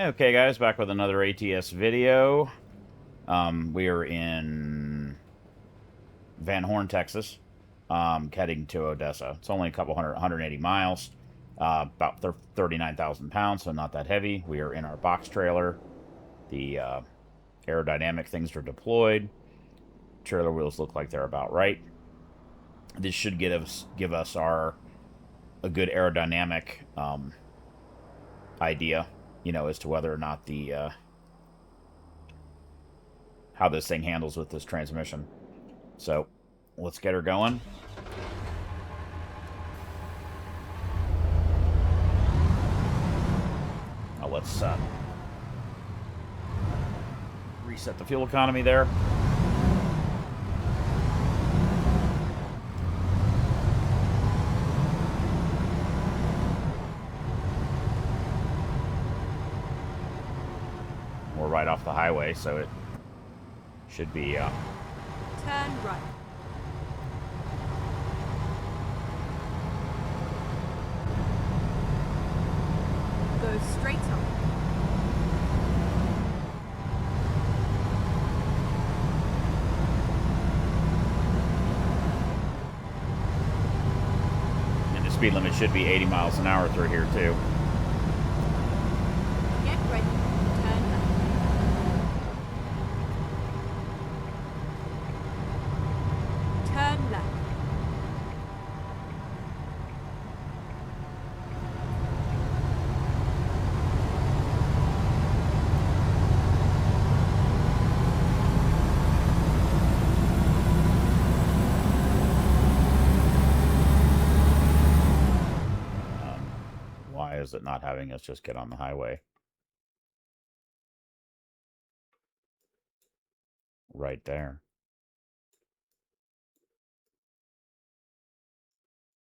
Okay, guys, back with another ATS video. We are in Van Horn, Texas, heading to Odessa. It's only a couple 180 miles, about 39,000 pounds, so not that heavy. We are in our box trailer. The aerodynamic things are deployed. Trailer wheels look like they're about right. This should give us a good aerodynamic idea, as to whether or not the how this thing handles with this transmission. So let's get her going. Now let's reset the fuel economy there. We're right off the highway, so it should be turn right. Go straight up. And the speed limit should be 80 miles an hour through here too. Get ready. Turn left. Turn left. Why is it not having us just get on the highway? Right there.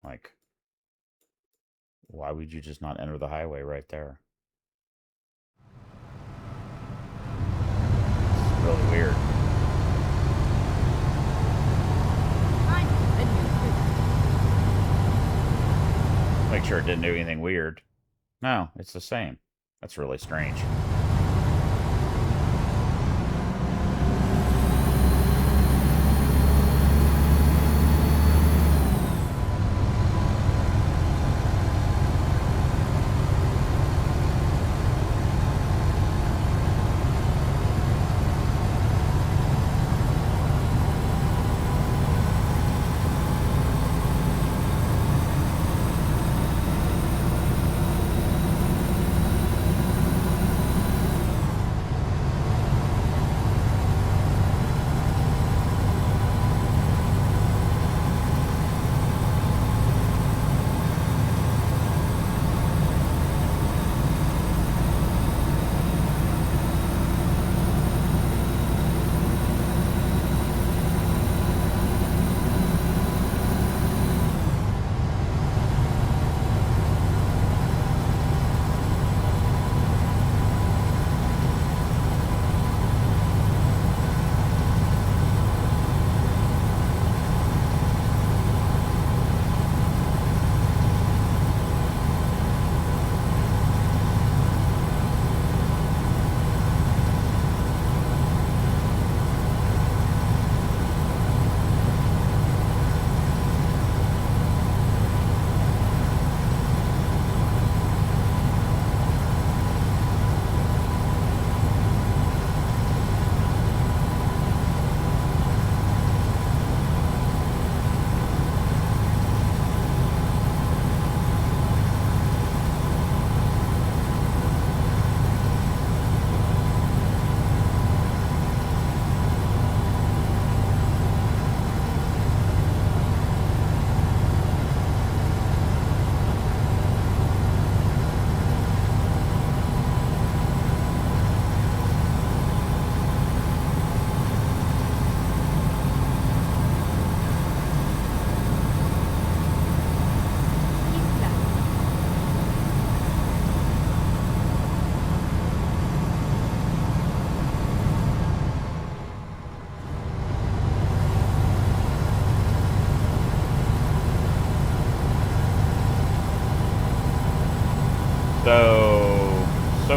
Like, why would you just not enter the highway right there? It's really weird. Make sure it didn't do anything weird. No, it's the same. That's really strange.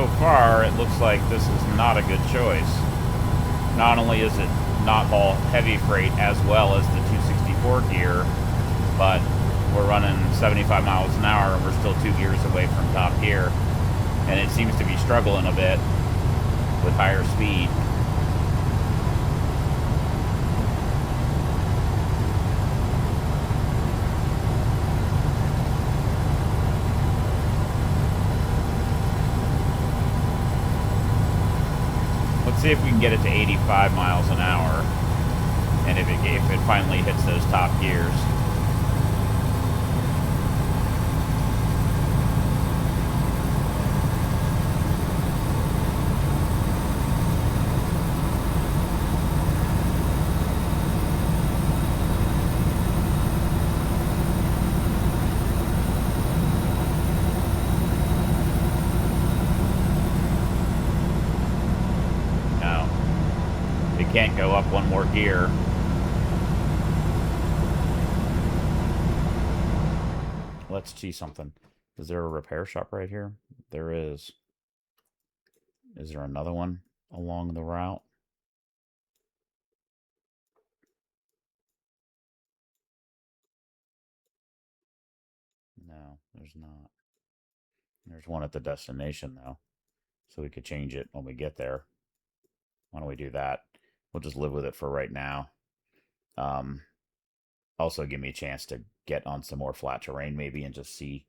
so far, it looks like this is not a good choice. Not only is it not haul heavy freight as well as the 264 gear, but we're running 75 miles an hour and we're still 2 gears away from top gear. And it seems to be struggling a bit with higher speed. Let's see if we can get it to 85 miles an hour, and if it finally hits those top gears. Can't go up one more gear. Let's see something. Is there a repair shop right here? There is. Is there another one along the route? No, there's not. There's one at the destination, though. So we could change it when we get there. Why don't we do that? We'll just live with it for right now. Also give me a chance to get on some more flat terrain maybe and just see.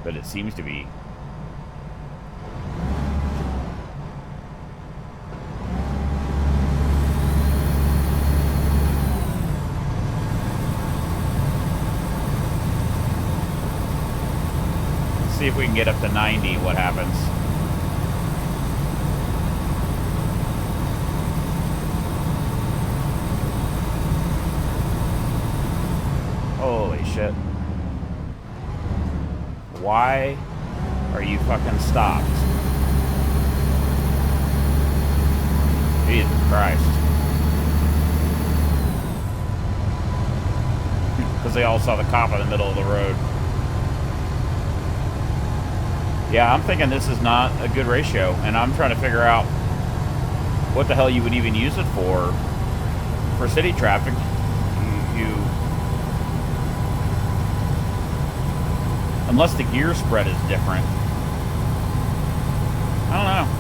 But it seems to be see if we can get up to 90, what happens. Holy shit. Why are you fucking stopped? Jesus Christ. Because they all saw the cop in the middle of the road. Yeah, I'm thinking this is not a good ratio, and I'm trying to figure out what the hell you would even use it for city traffic. Unless the gear spread is different. I don't know.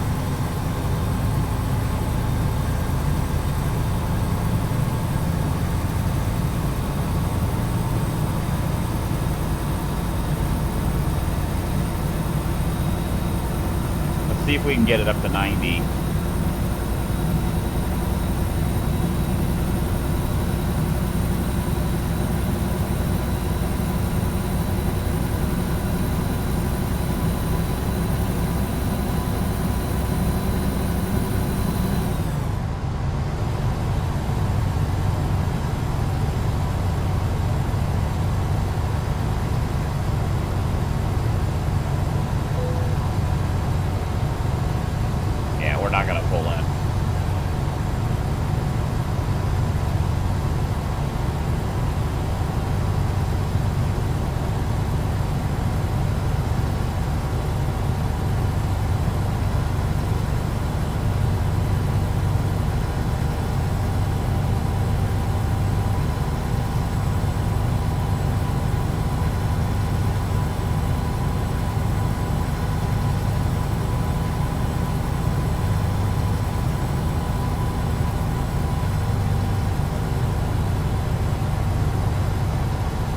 Let's see if we can get it up to 90.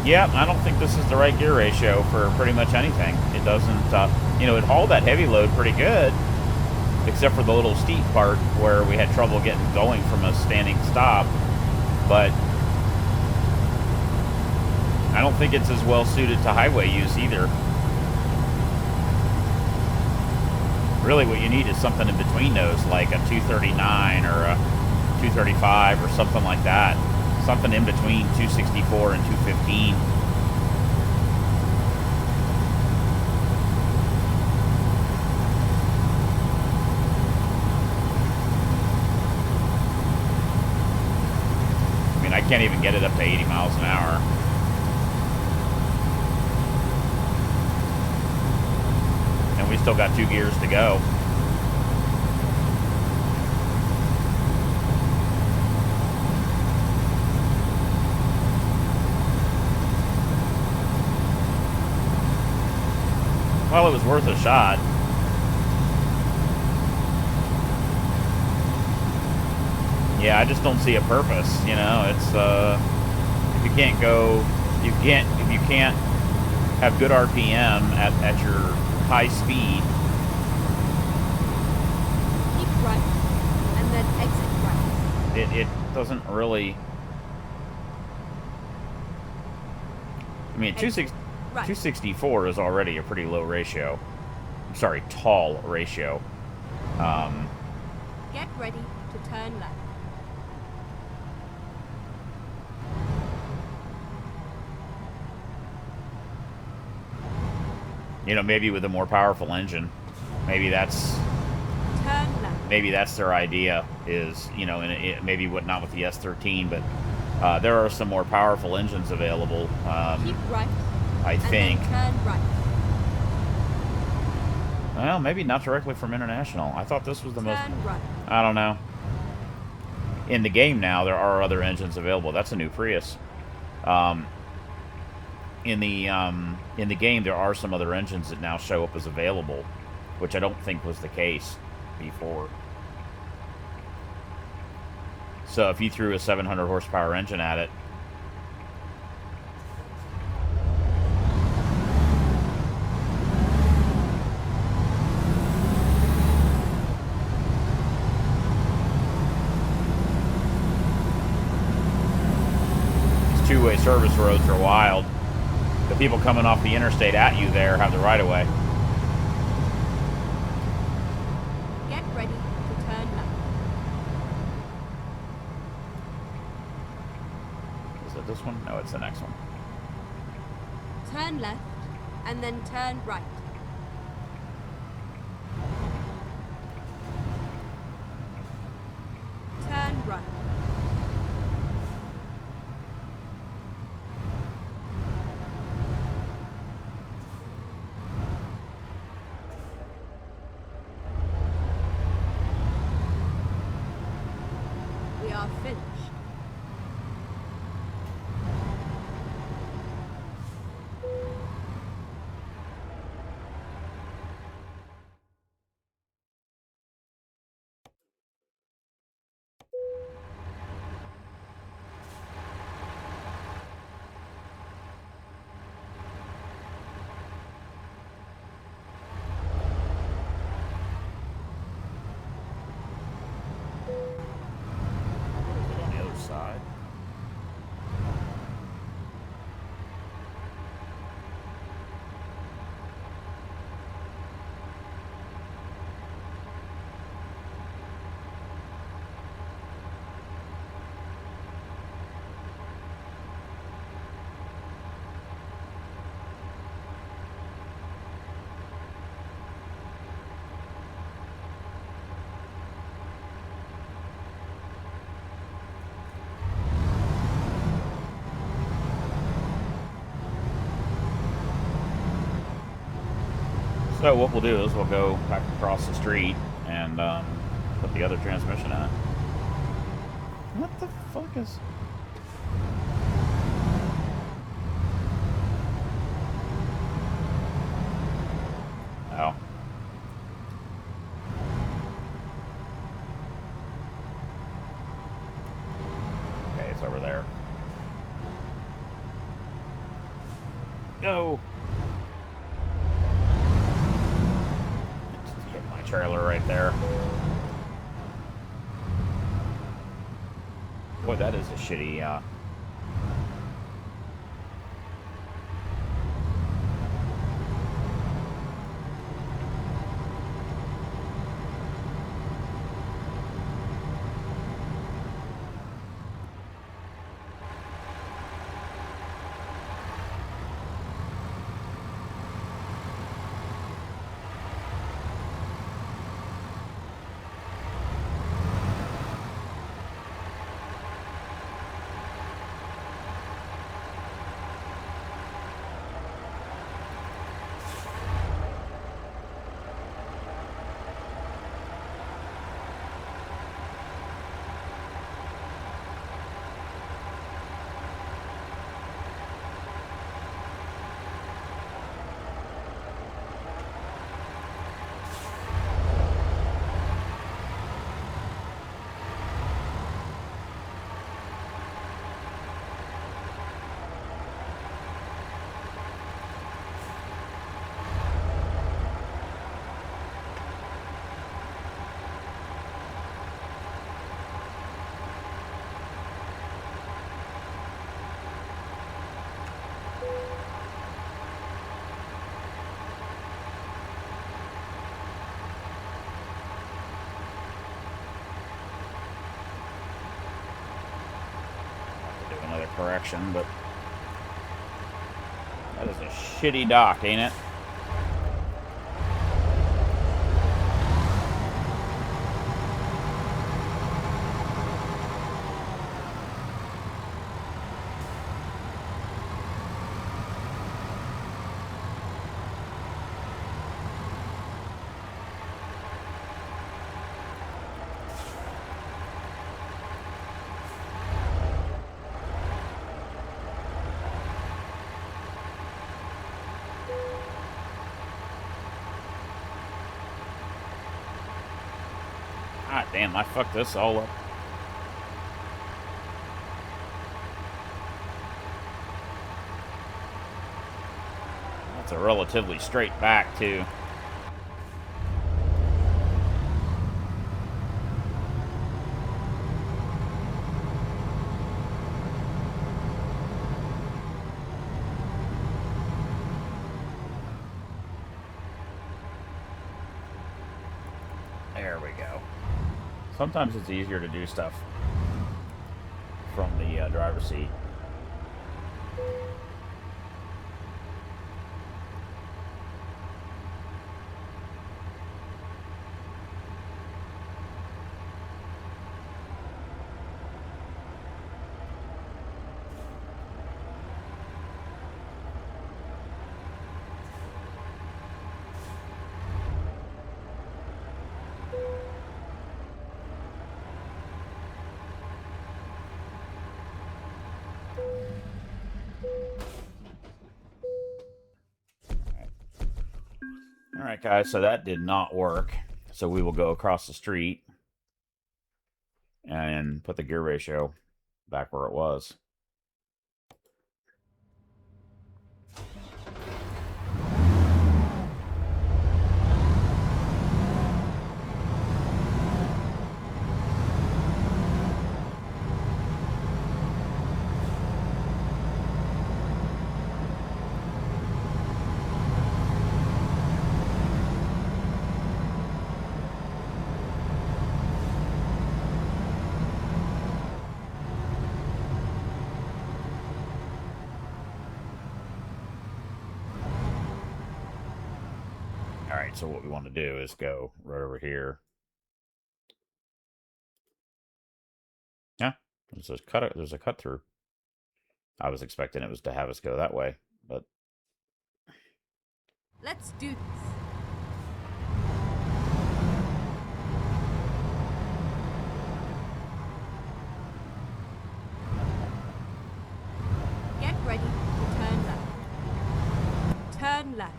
Yeah, I don't think this is the right gear ratio for pretty much anything. It doesn't, you know, it hauled that heavy load pretty good, except for the little steep part where we had trouble getting going from a standing stop. But I don't think it's as well suited to highway use either. Really what you need is something in between those, like a 239 or a 235 or something like that. Something in between 264 and 215. I mean, I can't even get it up to 80 miles an hour. We still got 2 gears to go. Well, it was worth a shot. Yeah, I just don't see a purpose, you know. It's if you can't go, if you can't have good RPM at your high speed. Keep right, and then exit right. It doesn't really. I mean, 264 is already a pretty low ratio. I'm sorry, tall ratio. Get ready to turn left. You know, maybe with a more powerful engine, maybe that's Turn left. maybe that's their idea. Is, you know, and maybe not with the S13, but there are some more powerful engines available. Keep right. I and think. Then turn right. Well, maybe not directly from International. I thought this was the most. Turn right. I don't know. In the game now, there are other engines available. That's a new Prius. In the game, there are some other engines that now show up as available, which I don't think was the case before. So if you threw a 700 horsepower engine at it, these two-way service roads are wild. The people coming off the interstate at you there have the right-of-way. Get ready to turn left. Is it this one? No, it's the next one. Turn left, and then turn right. Turn right. We are finished. On the other side. So what we'll do is we'll go back across the street and put the other transmission on. What the fuck is... Oh. Okay, it's over there. Go! Just hit my trailer right there. Boy, that is a shitty, direction, but that is a shitty dock, ain't it? God damn, I fucked this all up. That's a relatively straight back, too. There we go. Sometimes it's easier to do stuff from the driver's seat. Alright, guys, so that did not work. So we will go across the street and put the gear ratio back where it was. Alright, so what we want to do is go right over here. Yeah, there's a cut through. I was expecting it was to have us go that way, but Let's do this. Get ready to turn left. Turn left.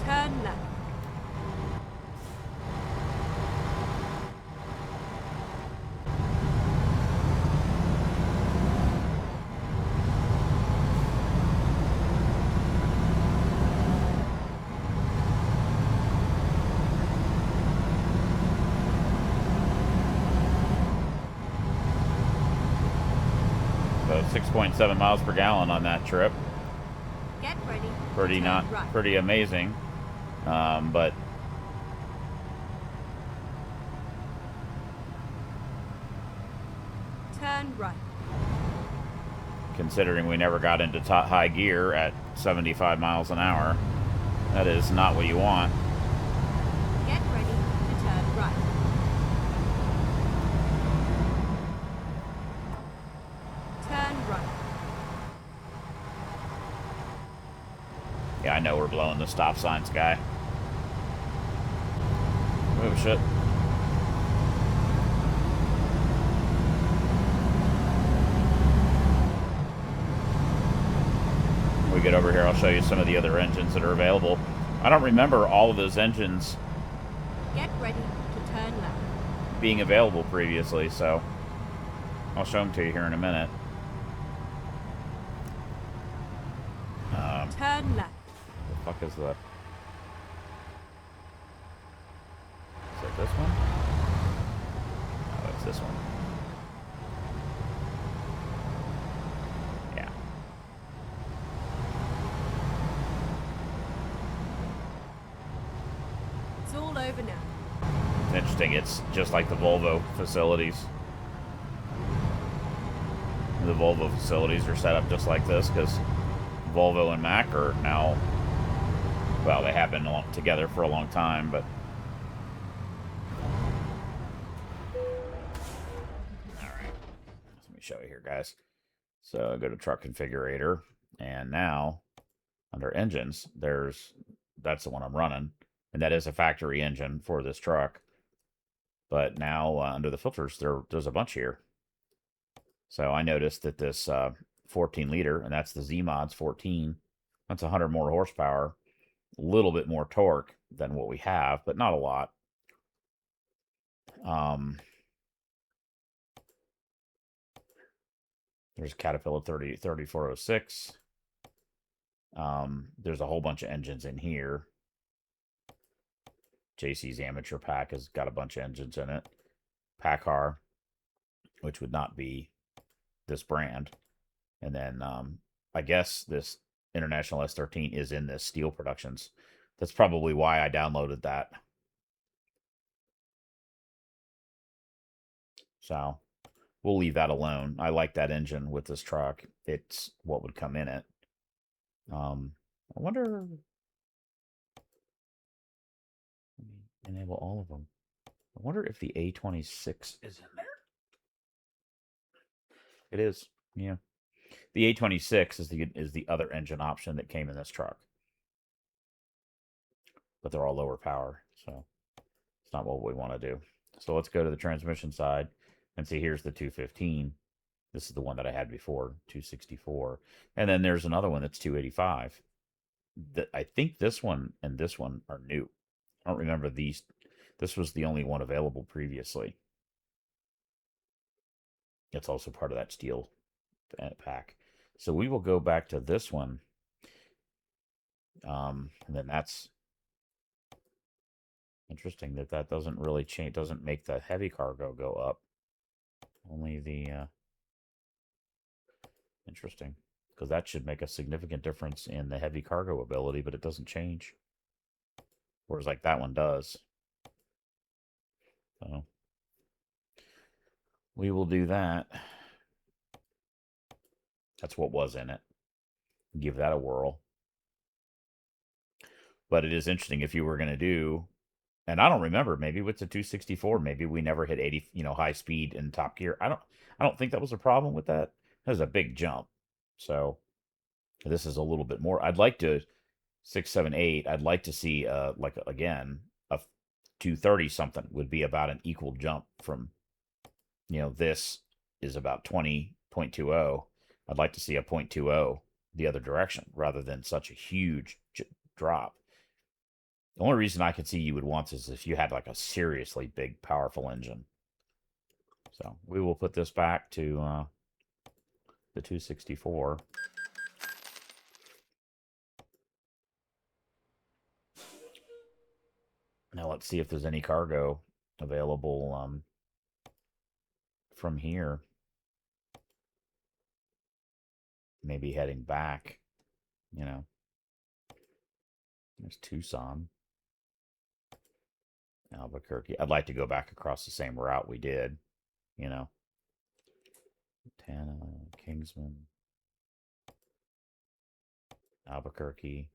Turn left. so 6.7 miles per gallon on that trip. Get ready. Pretty amazing. But Turn right. considering we never got into high gear at 75 miles an hour, that is not what you want. Get ready to turn right. Turn right. Yeah, I know we're blowing the stop signs, guy. Oh, shit. When we get over here, I'll show you some of the other engines that are available. I don't remember all of those engines Get ready to turn left. being available previously, so I'll show them to you here in a minute. Turn left. The fuck is that? Is that this one? Oh, it's this one. Yeah. It's all over now. Interesting. It's just like the Volvo facilities. The Volvo facilities are set up just like this because Volvo and Mack are now, well, they have been together for a long time, but all right. Let me show you here, guys. So I go to truck configurator, and now under engines, that's the one I'm running, and that is a factory engine for this truck. But now under the filters, there's a bunch here. So I noticed that this 14 liter, and that's the Z-Mods 14, that's 100 more horsepower, a little bit more torque than what we have, but not a lot. There's Caterpillar 3406. There's a whole bunch of engines in here. JC's Amateur Pack has got a bunch of engines in it. PACCAR, which would not be this brand. And then I guess this International S13 is in this Steel Productions. That's probably why I downloaded that. So we'll leave that alone. I like that engine with this truck. It's what would come in it. I wonder. Let me enable all of them. I wonder if the A26 is in there. It is. Yeah. The A26 is the other engine option that came in this truck. But they're all lower power, so it's not what we want to do. So let's go to the transmission side and see, here's the 215. This is the one that I had before, 264. And then there's another one that's 285. I think this one and this one are new. I don't remember these. This was the only one available previously. It's also part of that steel pack. So we will go back to this one. And then that's interesting that doesn't really change, doesn't make the heavy cargo go up. Only the interesting, because that should make a significant difference in the heavy cargo ability, but it doesn't change. Whereas like that one does. So we will do that. That's what was in it. Give that a whirl. But it is interesting if you were going to do, and I don't remember, maybe with the 264, maybe we never hit 80, high speed in top gear. I don't think that was a problem with that. That was a big jump. So this is a little bit more. I'd like to 6, 7, 8. I'd like to see like again a 230 something would be about an equal jump from, this is about 20.20. I'd like to see a 0.20 the other direction rather than such a huge drop. The only reason I could see you would want this is if you had like a seriously big, powerful engine. So we will put this back to the 264. Now let's see if there's any cargo available from here. Maybe heading back, There's Tucson. Albuquerque. I'd like to go back across the same route we did, Tana, Kingsman, Albuquerque.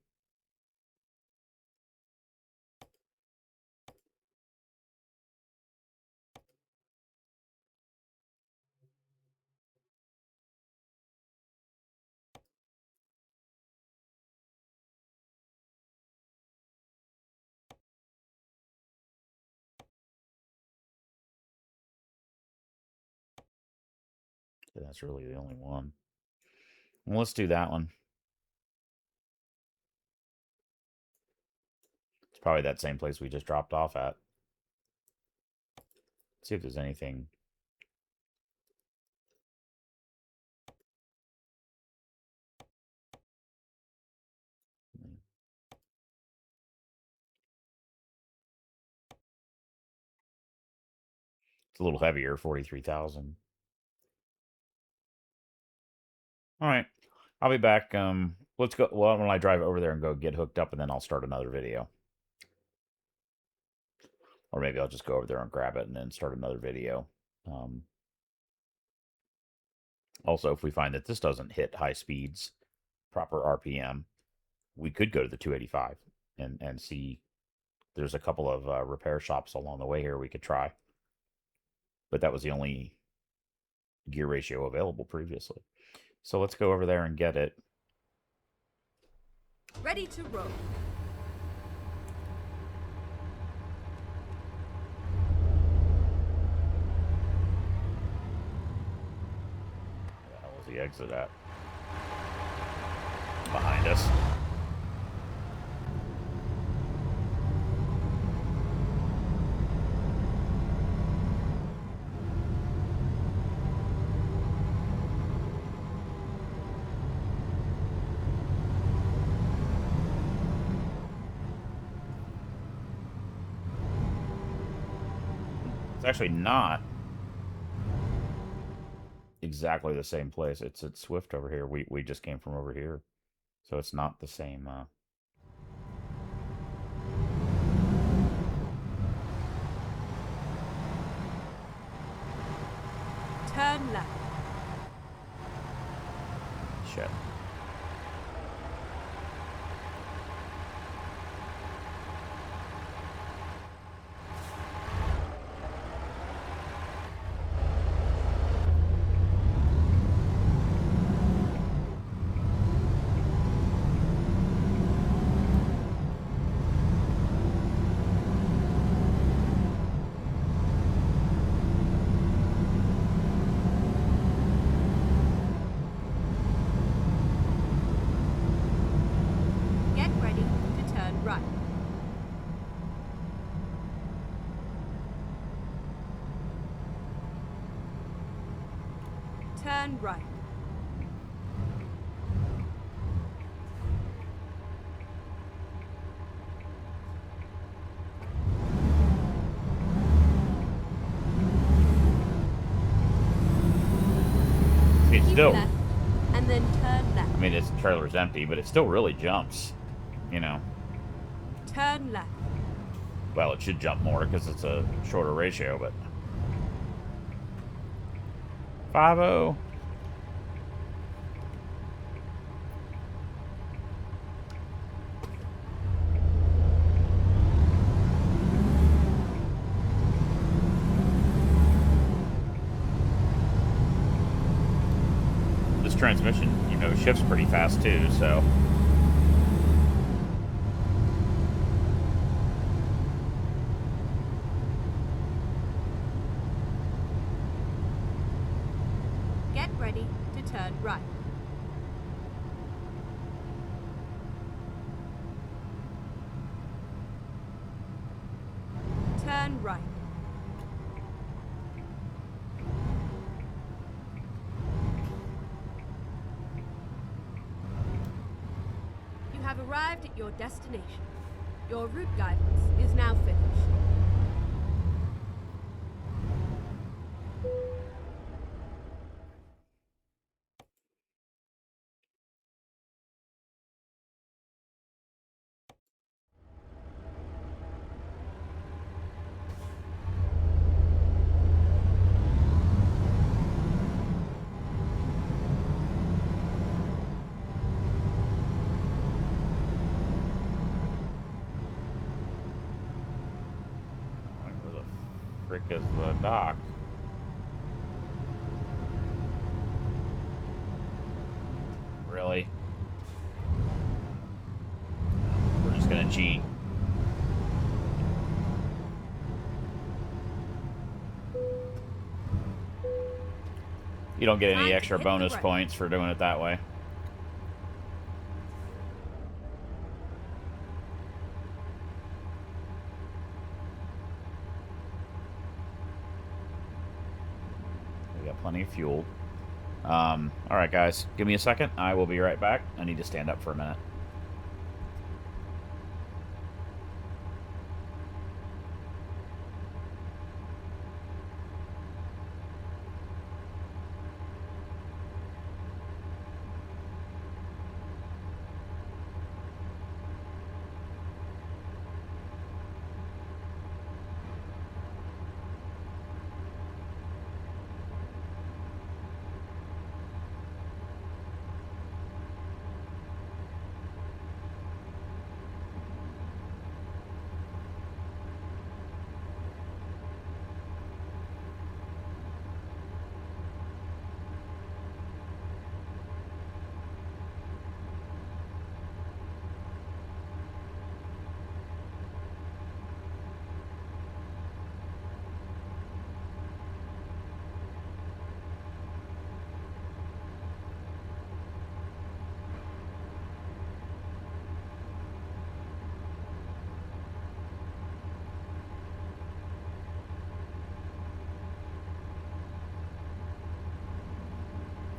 That's really the only one. Well, let's do that one. It's probably that same place we just dropped off at. Let's see if there's anything. It's a little heavier, 43,000. All right. I'll be back. Let's go. Well, when I drive over there and go get hooked up, and then I'll start another video. Or maybe I'll just go over there and grab it and then start another video. Also, if we find that this doesn't hit high speeds, proper RPM, we could go to the 285 and see. There's a couple of repair shops along the way here we could try. But that was the only gear ratio available previously. So let's go over there and get it. Ready to roll. Where the hell is the exit at? Behind us. It's actually not exactly the same place. It's at Swift over here. We just came from over here. So it's not the same. Turn left. Shit. Get ready to turn right. Turn right. See, it's Keep still. left, and then turn left. I mean, its trailer's empty, but it still really jumps. You know. Turn left. Well, it should jump more because it's a shorter ratio, but 5-0. This transmission, you know, shifts pretty fast too, so. Get ready to turn right. Turn right. You have arrived at your destination. Your route guidance is now finished. Where the frick is the dock? Really? We're just gonna cheat. You don't get any Time to extra hit the bonus brake. points for doing it that way. We got plenty of fuel. All right, guys, give me a second. I will be right back. I need to stand up for a minute.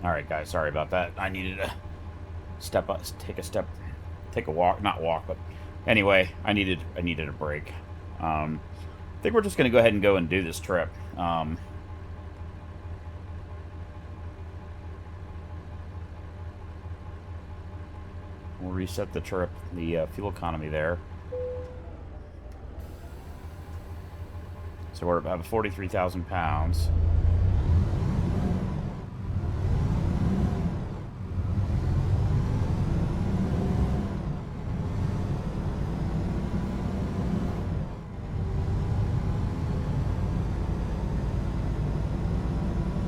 All right, guys. Sorry about that. I needed to step up, take a walk. Not walk, but anyway, I needed a break. I think we're just gonna go ahead and go and do this trip. We'll reset the trip, the fuel economy there. So we're about 43,000 pounds.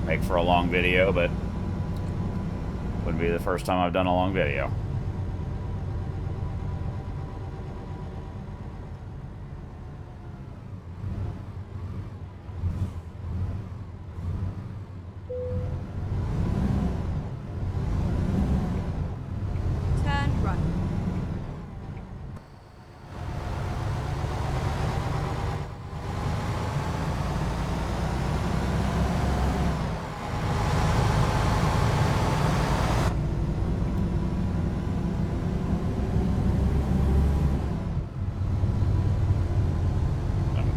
Make for a long video, but wouldn't be the first time I've done a long video. Turn right.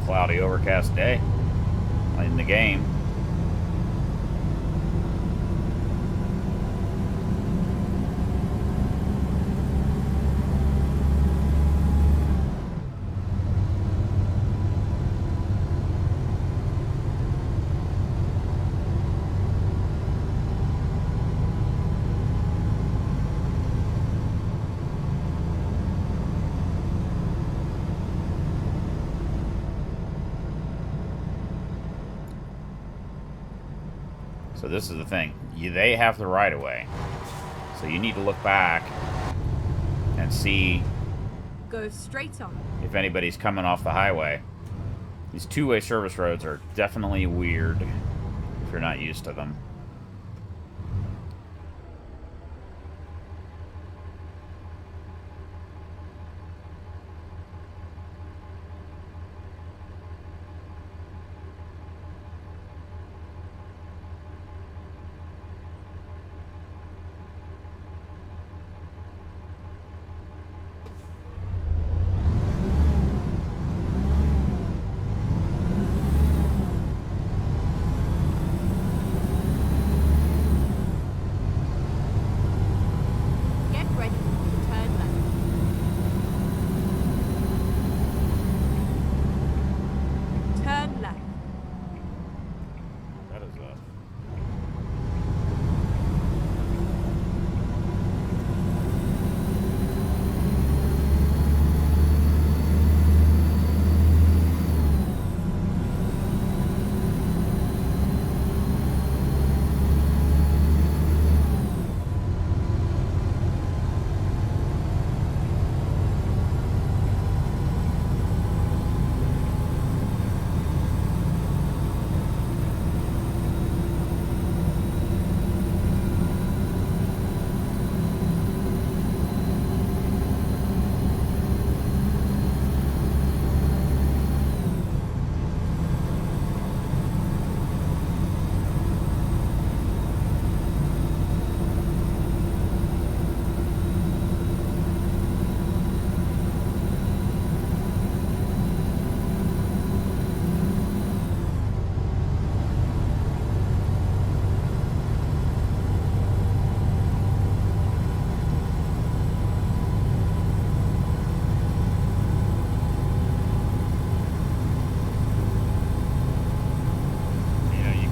Cloudy, overcast day in the game. So this is the thing. They have the right of way. So you need to look back and see Go straight on. if anybody's coming off the highway. These two-way service roads are definitely weird if you're not used to them. Get ready to turn left. Turn left. That is a...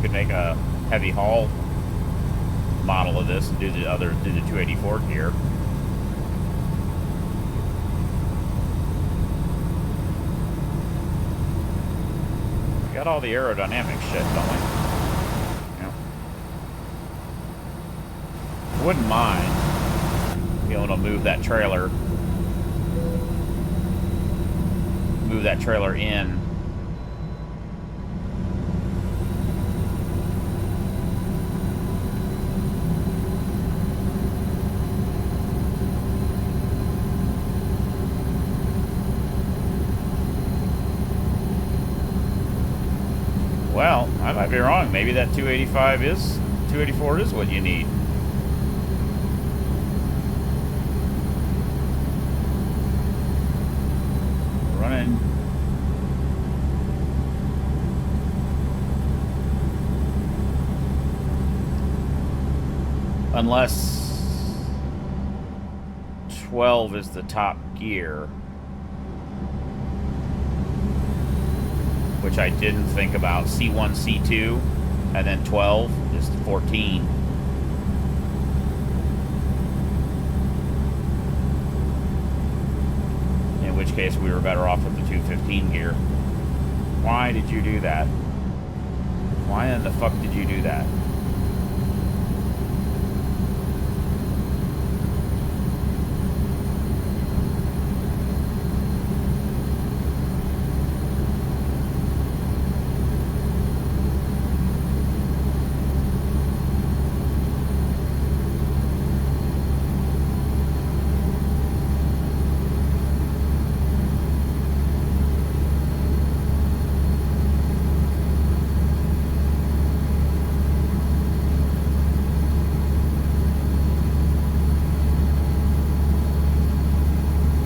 Could make a heavy haul model of this and do the 284 gear. We got all the aerodynamic shit, don't we? Yeah. Wouldn't mind being able to move that trailer in. Well, I might be wrong. Maybe that 284 is what you need. running. Unless 12 is the top gear. Which I didn't think about. C1, C2, and then 12 is 14. In which case we were better off with the 215 gear. Why did you do that? Why in the fuck did you do that?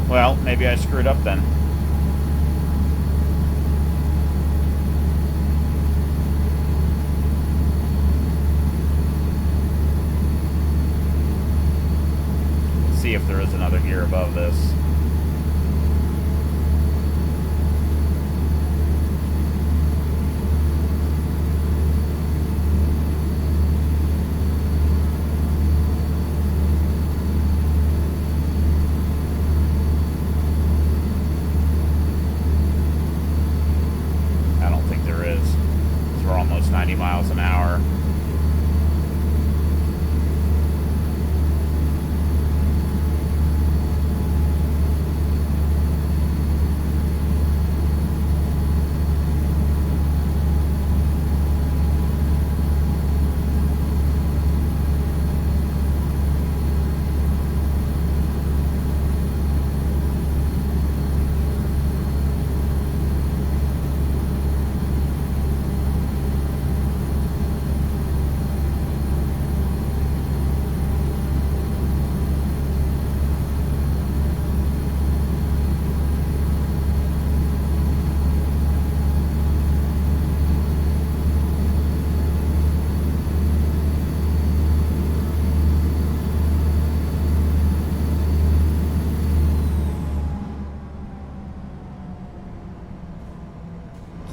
Well, maybe I screwed up then. Let's see if there is another gear above this. I don't think there is. 'Cause we're almost 90 miles an hour.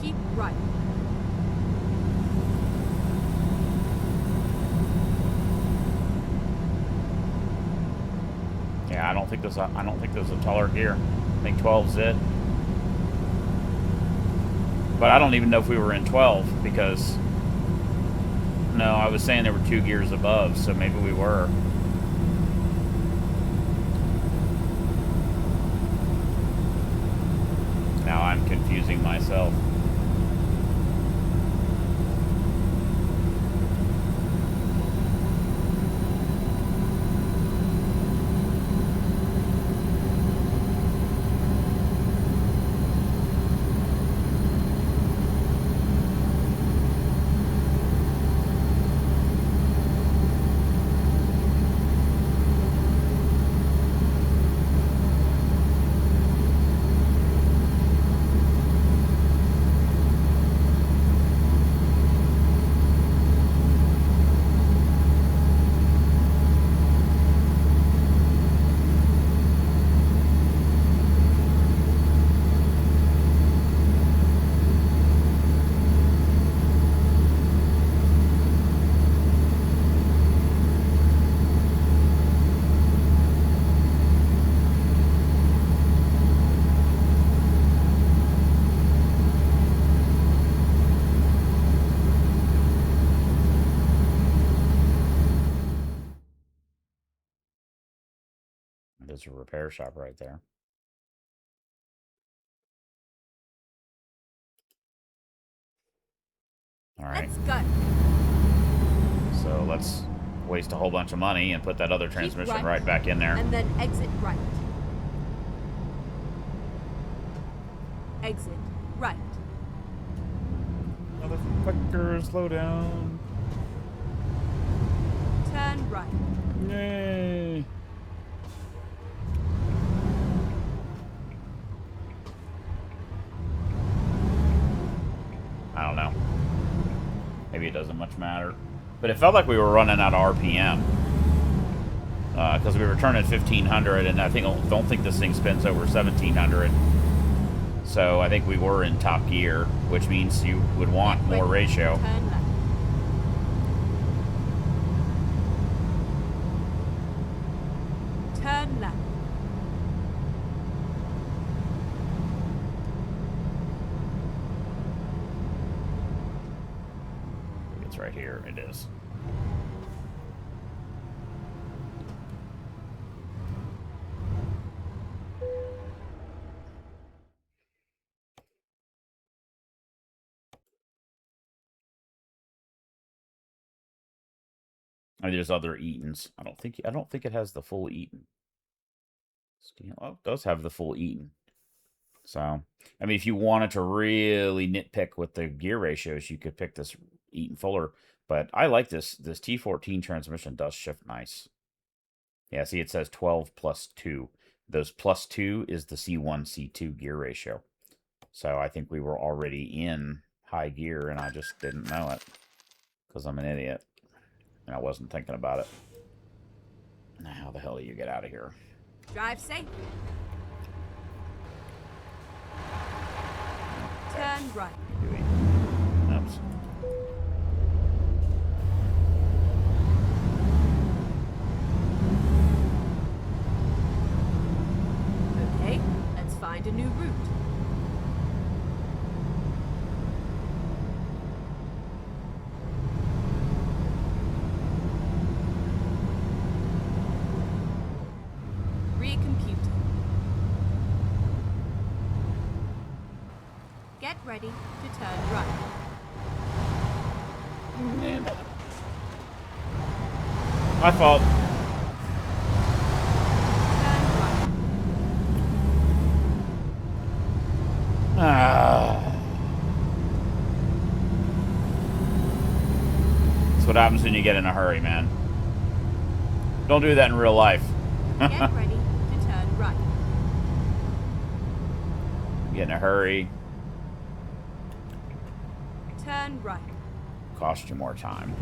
Keep right. Yeah, I don't think there's a taller gear. I think 12's it. But I don't even know if we were in 12 because no, I was saying there were 2 gears above, so maybe we were. Now I'm confusing myself. There's a repair shop right there. All right. Let's go. So let's waste a whole bunch of money and put that other transmission right back in there. And then exit right. Exit right. Motherfucker, slow down. Turn right. maybe it doesn't much matter. But it felt like we were running out of RPM. Because we were turning 1500, and I don't think this thing spins over 1700. So I think we were in top gear, which means you would want more ratio. Turn left. Turn left. It's right here. It is. I mean, there's other Eatons. I don't think it has the full Eaton. Oh, it does have the full Eaton. So, I mean, if you wanted to really nitpick with the gear ratios, you could pick this Eaton Fuller. But I like this. This T14 transmission does shift nice. Yeah, see, it says 12 plus 2. Those plus 2 is the C1, C2 gear ratio. So I think we were already in high gear, and I just didn't know it. Because I'm an idiot. And I wasn't thinking about it. Now, how the hell do you get out of here? Drive safe. Turn right. Oops. Okay, let's find a new route. Recomputing. Get ready to turn right. My fault. Turn right. That's what happens when you get in a hurry, man. Don't do that in real life. Get ready to turn right. Get in a hurry. Turn right. Cost you more time.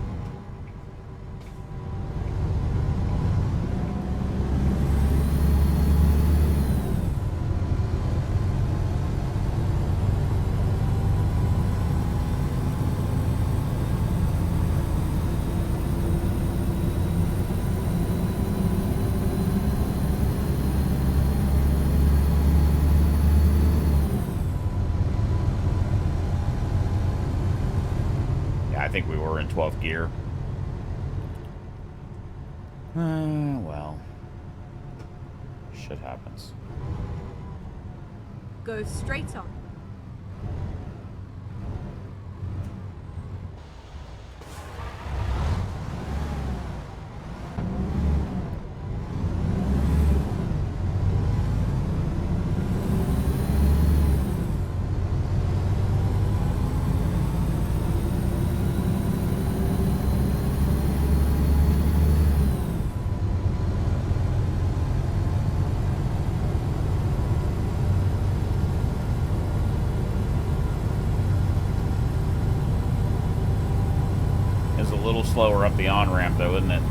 I think we were in 12th gear. Well. Shit happens. Go straight on. It's a little slower up the on-ramp, though, isn't it?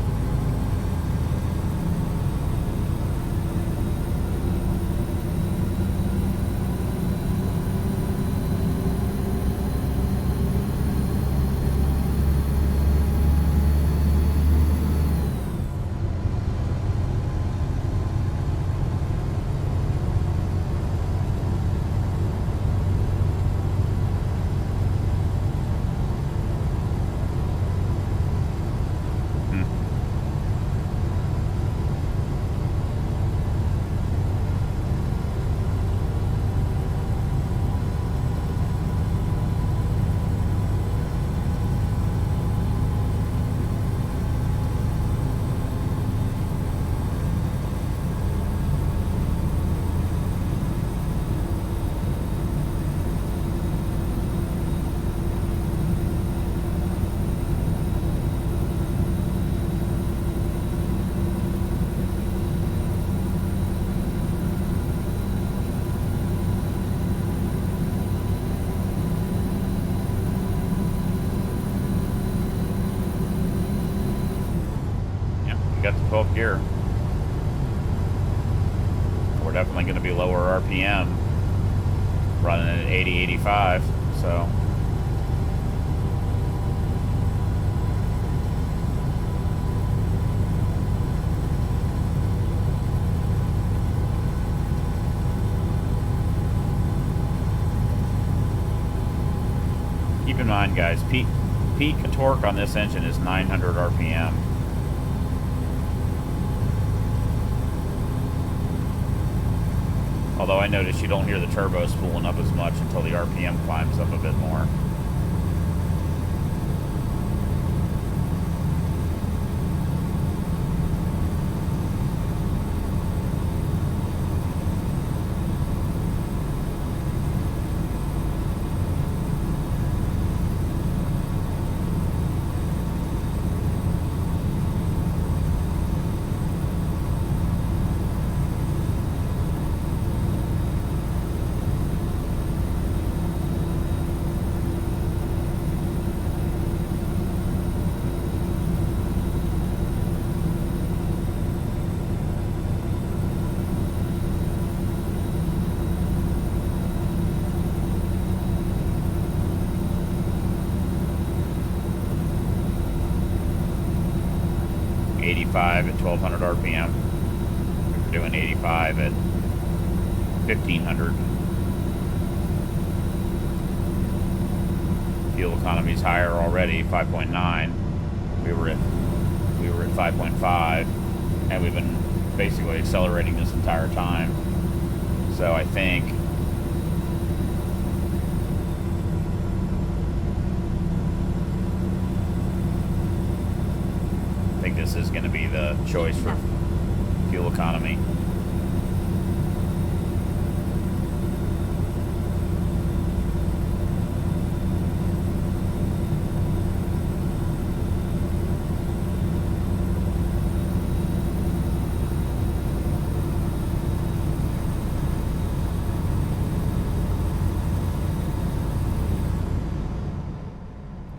got the 12th gear. We're definitely going to be lower RPM, running at 80, 85, so... Keep in mind, guys, peak torque on this engine is 900 RPM. Although I notice you don't hear the turbo spooling up as much until the RPM climbs up a bit more. At 1200 RPM. We were doing 85 at 1500. Fuel economy's higher already, 5.9. We were at 5.5, and we've been basically accelerating this entire time. So I think this is going to be the choice for fuel economy.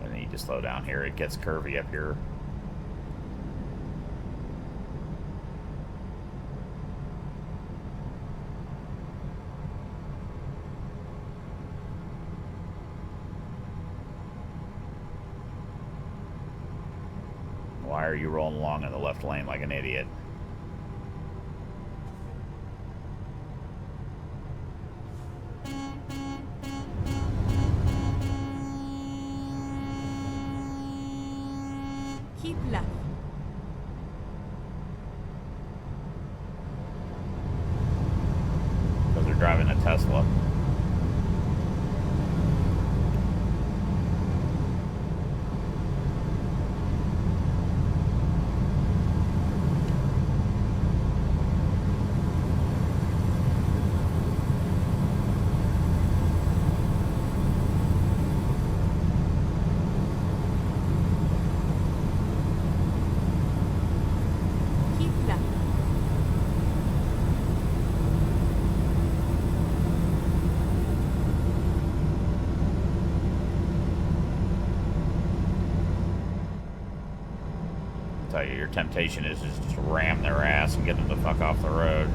I need to slow down here. It gets curvy up here. Why are you rolling along in the left lane like an idiot? Keep left. Because they're driving a Tesla. Tell you, your temptation is just to ram their ass and get them the fuck off the road.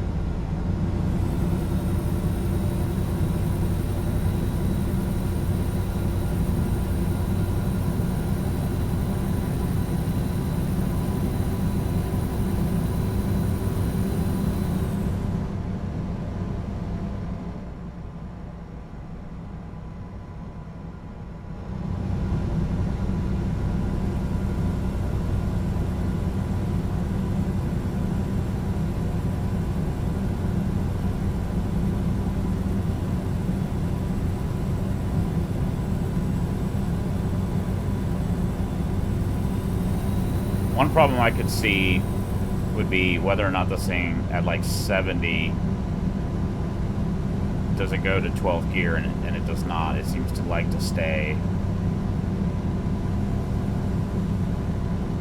One problem I could see would be whether or not this thing at like 70 does it go to 12th gear, and it does not. It seems to like to stay.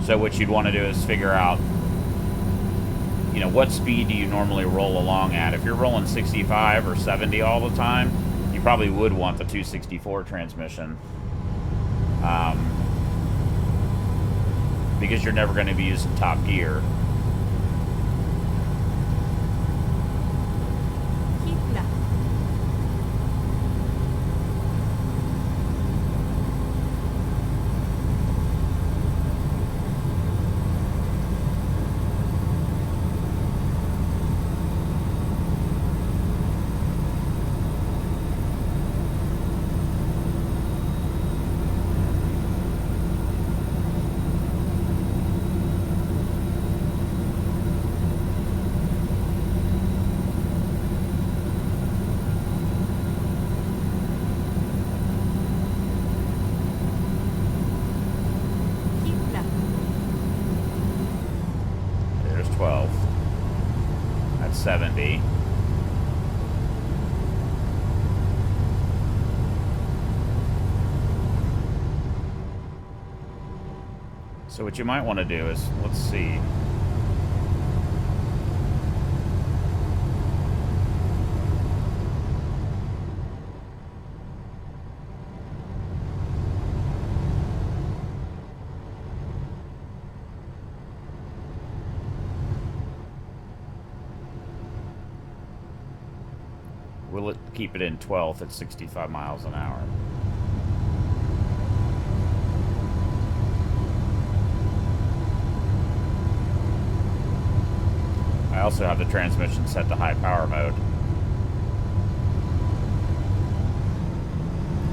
So what you'd want to do is figure out, you know, what speed do you normally roll along at? If you're rolling 65 or 70 all the time, you probably would want the 264 transmission. Because you're never going to be using top gear. at 70. So what you might want to do is, let's see. Will it keep it in 12th at 65 miles an hour? I also have the transmission set to high power mode.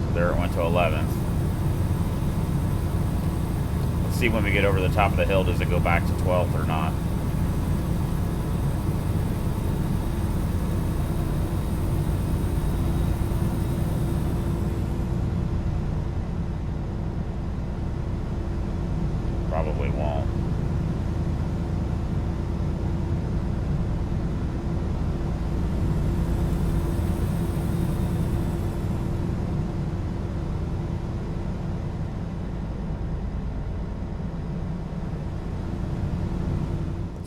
So there it went to 11th. Let's see when we get over the top of the hill, does it go back to 12th or not? Probably won't.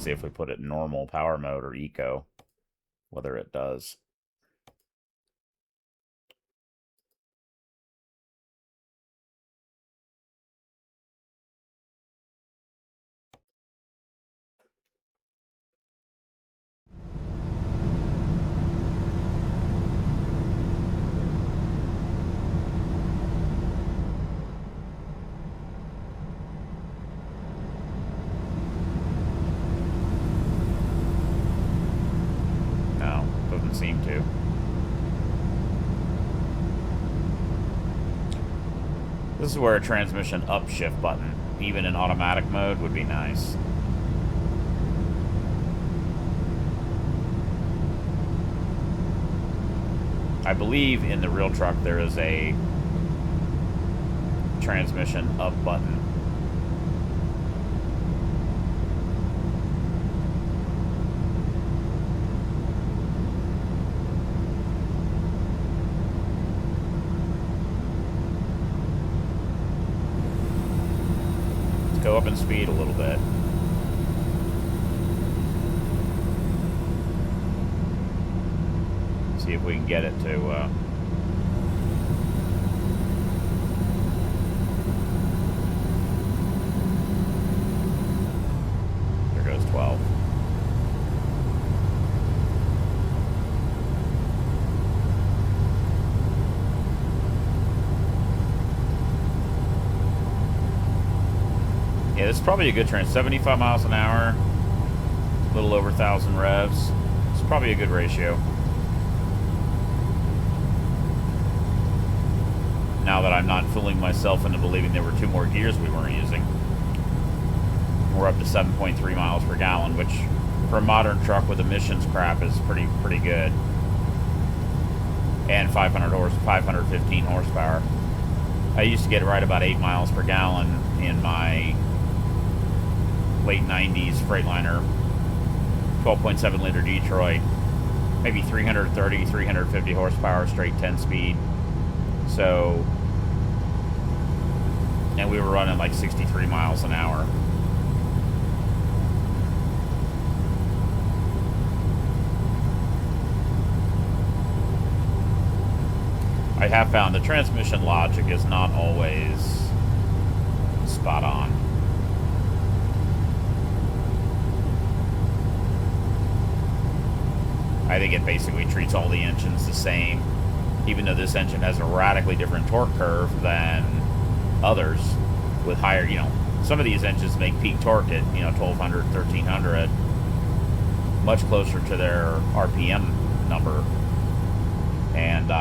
See if we put it in normal power mode or eco, whether it does. Seem to. This is where a transmission upshift button, even in automatic mode, would be nice. I believe in the real truck there is a transmission up button. Go up in speed a little bit. See if we can get it to there goes 12. Yeah, this is probably a good train. 75 miles an hour, a little over 1,000 revs. It's probably a good ratio. Now that I'm not fooling myself into believing there were 2 more gears we weren't using. We're up to 7.3 miles per gallon, which for a modern truck with emissions crap is pretty good. And 515 horsepower. I used to get right about 8 miles per gallon in my late 90s Freightliner 12.7 liter Detroit, maybe 330, 350 horsepower, straight 10 speed. So, and we were running like 63 miles an hour. I have found the transmission logic is not always spot on. I think it basically treats all the engines the same, even though this engine has a radically different torque curve than others with higher, you know, some of these engines make peak torque at, you know, 1,200, 1,300, much closer to their RPM number. And,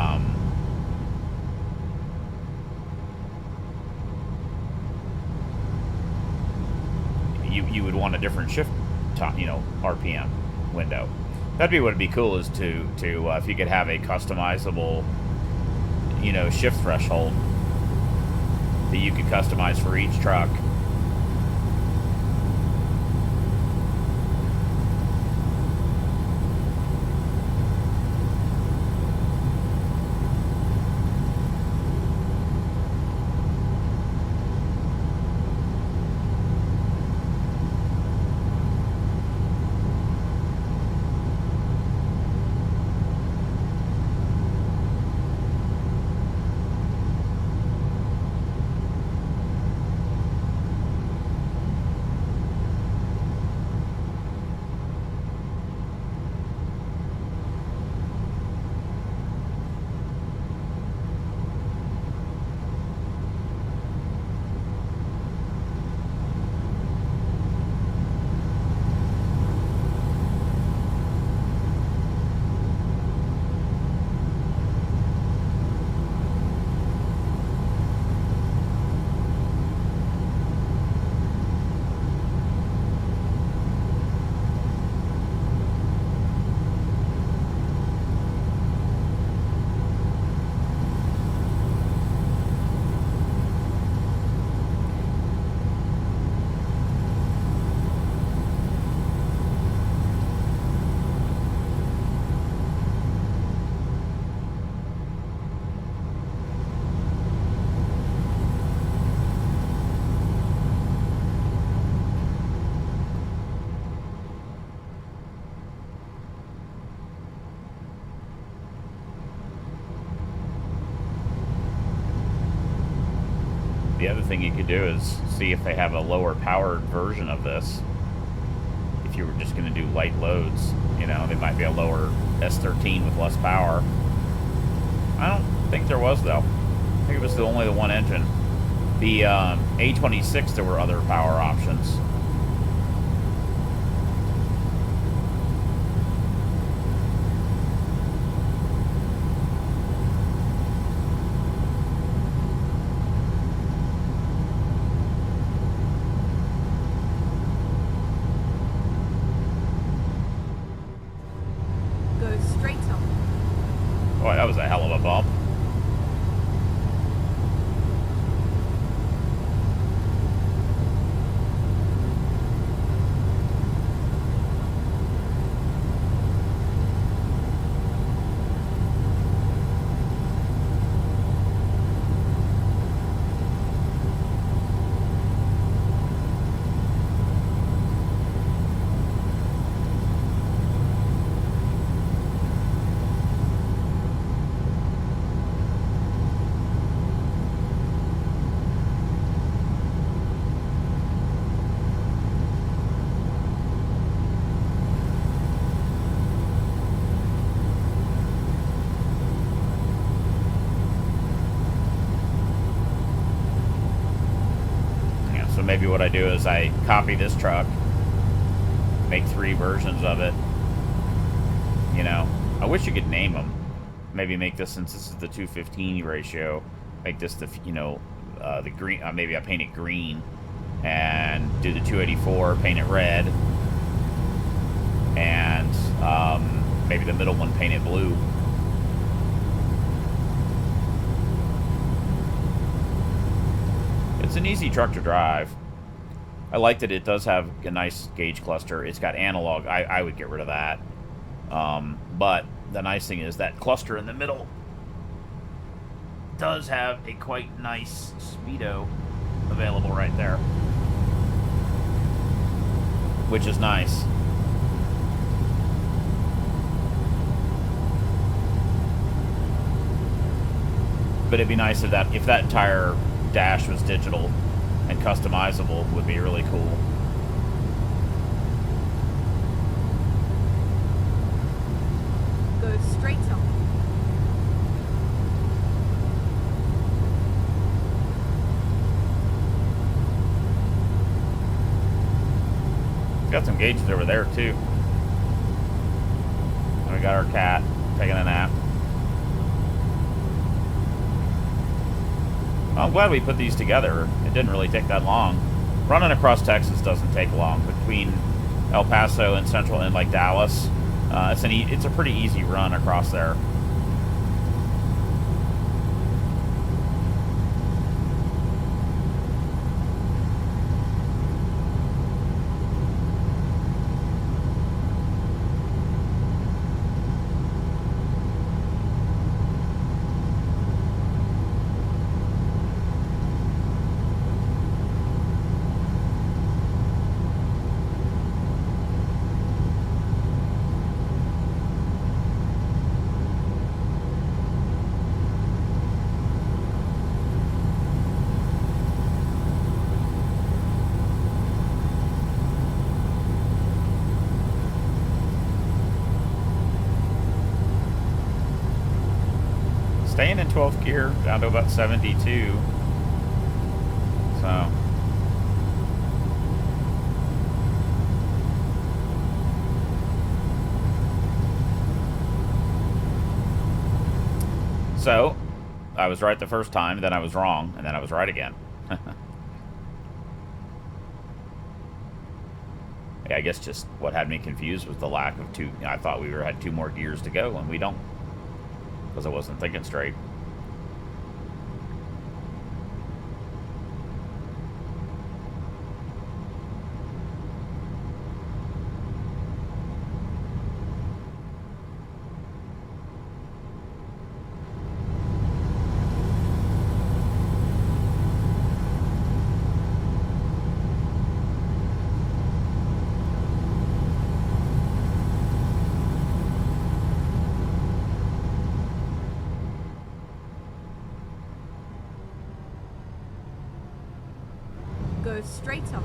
you would want a different shift, you know, RPM window. That'd be what would be cool is to if you could have a customizable, you know, shift threshold that you could customize for each truck. The other thing you could do is see if they have a lower powered version of this. If you were just going to do light loads, you know, they might be a lower S13 with less power. I don't think there was, though. I think it was only the one engine. The A26, there were other power options. Go straight up. Boy, that was a hell of a bump. Maybe what I do is I copy this truck, make 3 versions of it. You know, I wish you could name them. Maybe make this, since this is the 215 ratio, make this the, you know, the green. Maybe I paint it green, and do the 284, paint it red, and maybe the middle one paint it blue. It's an easy truck to drive. I like that it does have a nice gauge cluster. It's got analog. I would get rid of that. But the nice thing is that cluster in the middle does have a quite nice speedo available right there, which is nice. But it'd be nice if that entire dash was digital and customizable. Would be really cool. Go straight up. Got some gauges over there too. And we got our cat taking a nap. I'm glad we put these together. It didn't really take that long. Running across Texas doesn't take long. Between El Paso and Central and like Dallas, it's a pretty easy run across there. Staying in 12th gear, down to about 72. So, I was right the first time, then I was wrong, and then I was right again. Yeah, I guess just what had me confused was the lack of two. I thought we had 2 more gears to go, and we don't. Because I wasn't thinking straight. Go straight on.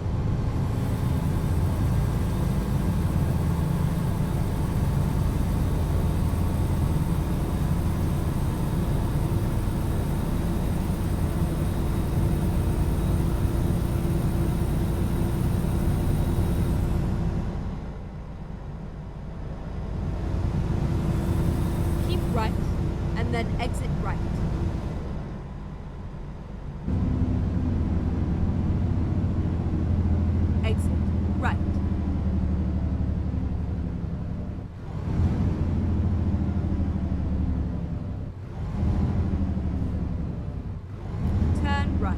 Keep right, and then exit right. Exit right. Turn right.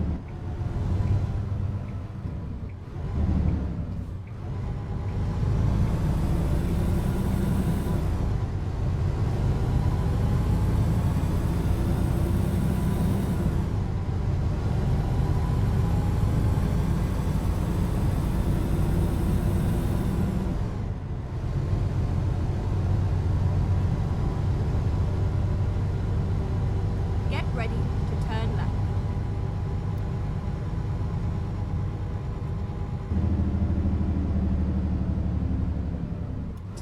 Get ready to turn left.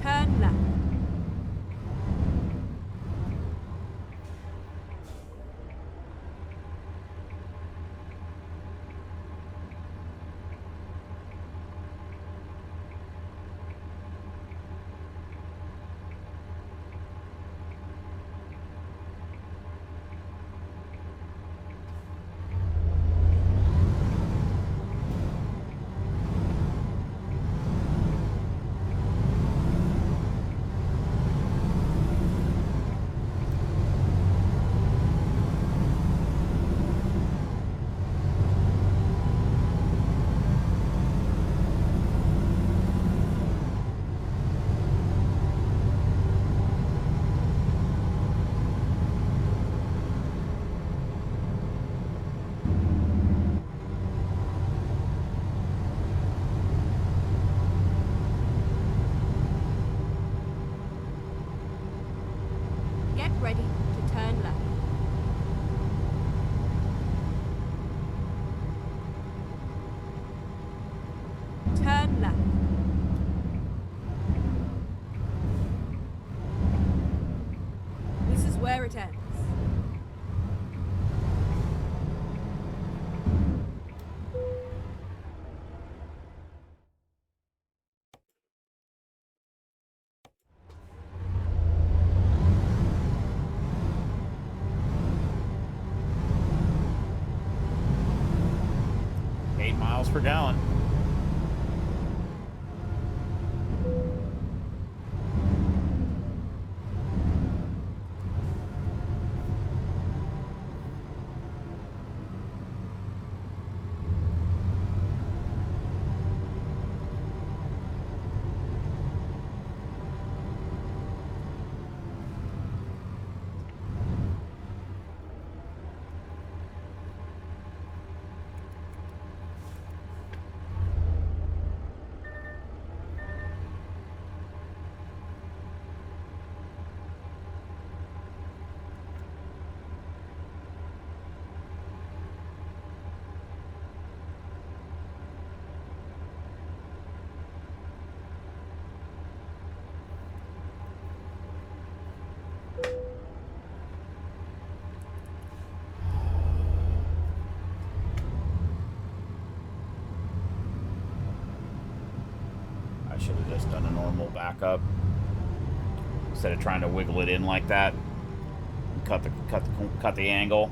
Turn left. Get ready to turn left. Turn left. This is where it ends. Miles per gallon. I should have just done a normal backup instead of trying to wiggle it in like that. Cut the angle.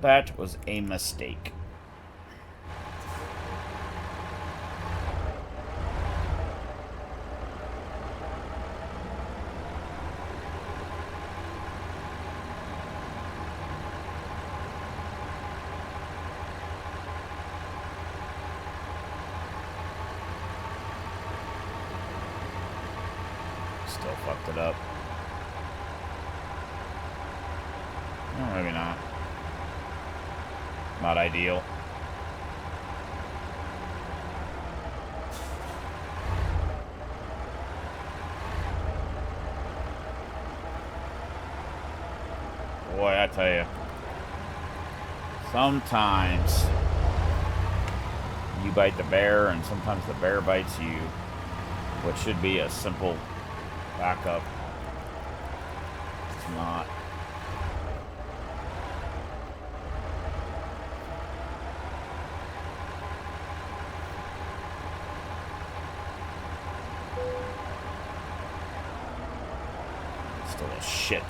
That was a mistake. Still fucked it up. No, maybe not. Not ideal. Boy, I tell you. Sometimes you bite the bear, and sometimes the bear bites you. What should be a simple backup, it's not. Still a shit.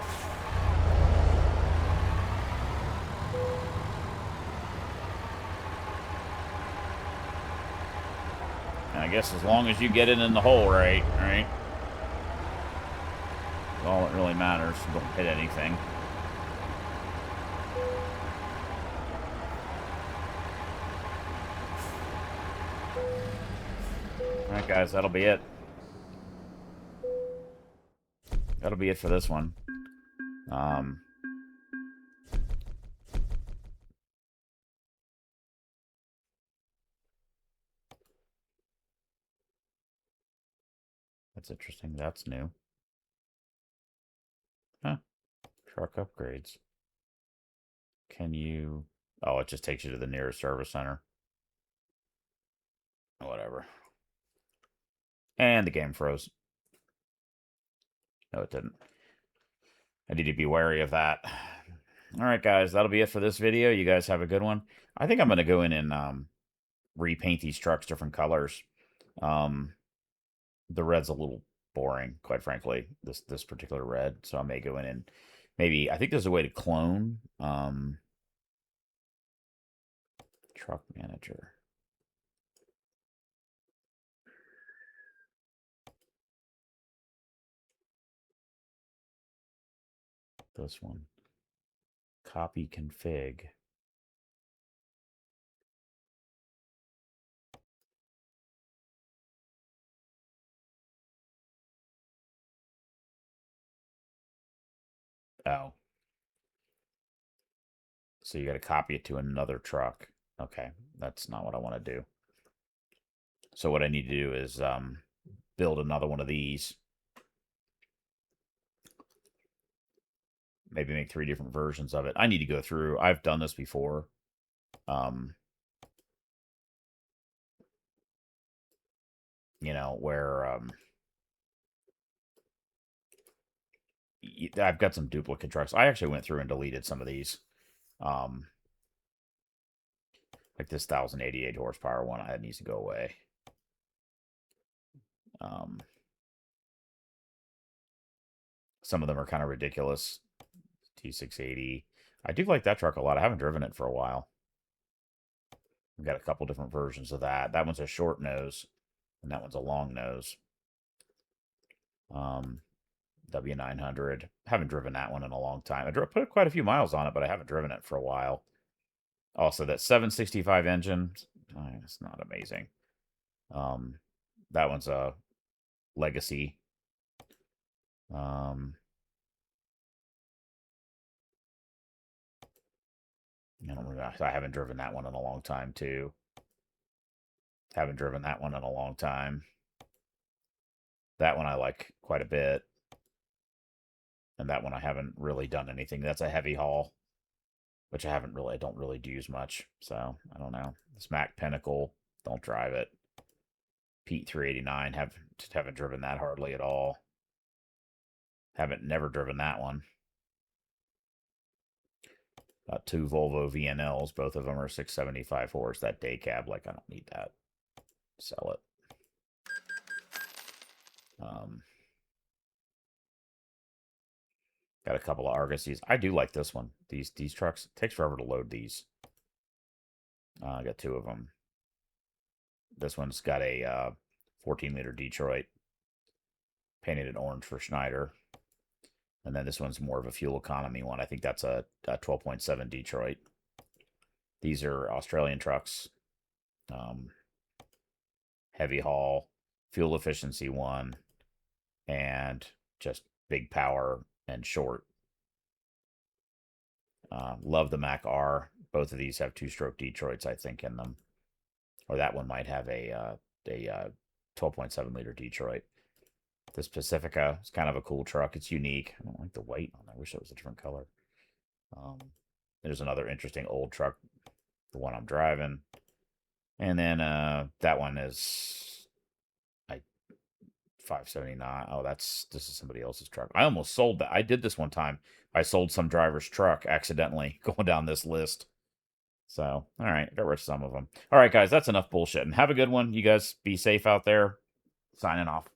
And I guess as long as you get it in the hole right? That's all that really matters. Don't hit anything. Alright, guys, that'll be it. That'll be it for this one. That's interesting. That's new. Huh. Truck upgrades. Can you... Oh, it just takes you to the nearest service center. Whatever. And the game froze. No, it didn't. I need to be wary of that. Alright, guys. That'll be it for this video. You guys have a good one. I think I'm going to go in and repaint these trucks different colors. The red's a little boring, quite frankly, this particular red. So I may go in and maybe... I think there's a way to clone truck manager. This one. Copy config. Oh. So you got to copy it to another truck. Okay, that's not what I want to do. So what I need to do is build another one of these. Maybe make 3 different versions of it. I need to go through. I've done this before. You know, where I've got some duplicate trucks. I actually went through and deleted some of these. Like this 1088 horsepower one, that needs to go away. Some of them are kind of ridiculous. T680. I do like that truck a lot. I haven't driven it for a while. We've got a couple different versions of that. That one's a short nose, and that one's a long nose. W900. Haven't driven that one in a long time. I put quite a few miles on it, but I haven't driven it for a while. Also, that 765 engine, it's not amazing. That one's a legacy. I haven't driven that one in a long time, too. Haven't driven that one in a long time. That one I like quite a bit. And that one I haven't really done anything. That's a heavy haul, which I don't really use much. So, I don't know. This Mack Pinnacle, don't drive it. Pete 389, haven't driven that hardly at all. Never driven that one. Got 2 Volvo VNLs. Both of them are 675 horse. That day cab, like, I don't need that. Sell it. Got a couple of Argosies. I do like this one. These trucks, it takes forever to load these. I got 2 of them. This one's got a 14-liter Detroit. Painted it orange for Schneider. And then this one's more of a fuel economy one. I think that's a 12.7 Detroit. These are Australian trucks. Heavy haul, fuel efficiency one, and just big power and short. Love the Mack R. Both of these have 2-stroke Detroits, I think, in them. Or that one might have a 12.7-liter Detroit. This Pacifica is kind of a cool truck. It's unique. I don't like the white on it. I wish it was a different color. There's another interesting old truck, the one I'm driving. And then that one is 579. Oh, this is somebody else's truck. I almost sold that. I did this one time. I sold some driver's truck accidentally going down this list. So, all right, got rid of some of them. All right, guys, that's enough bullshit. And have a good one. You guys be safe out there. Signing off.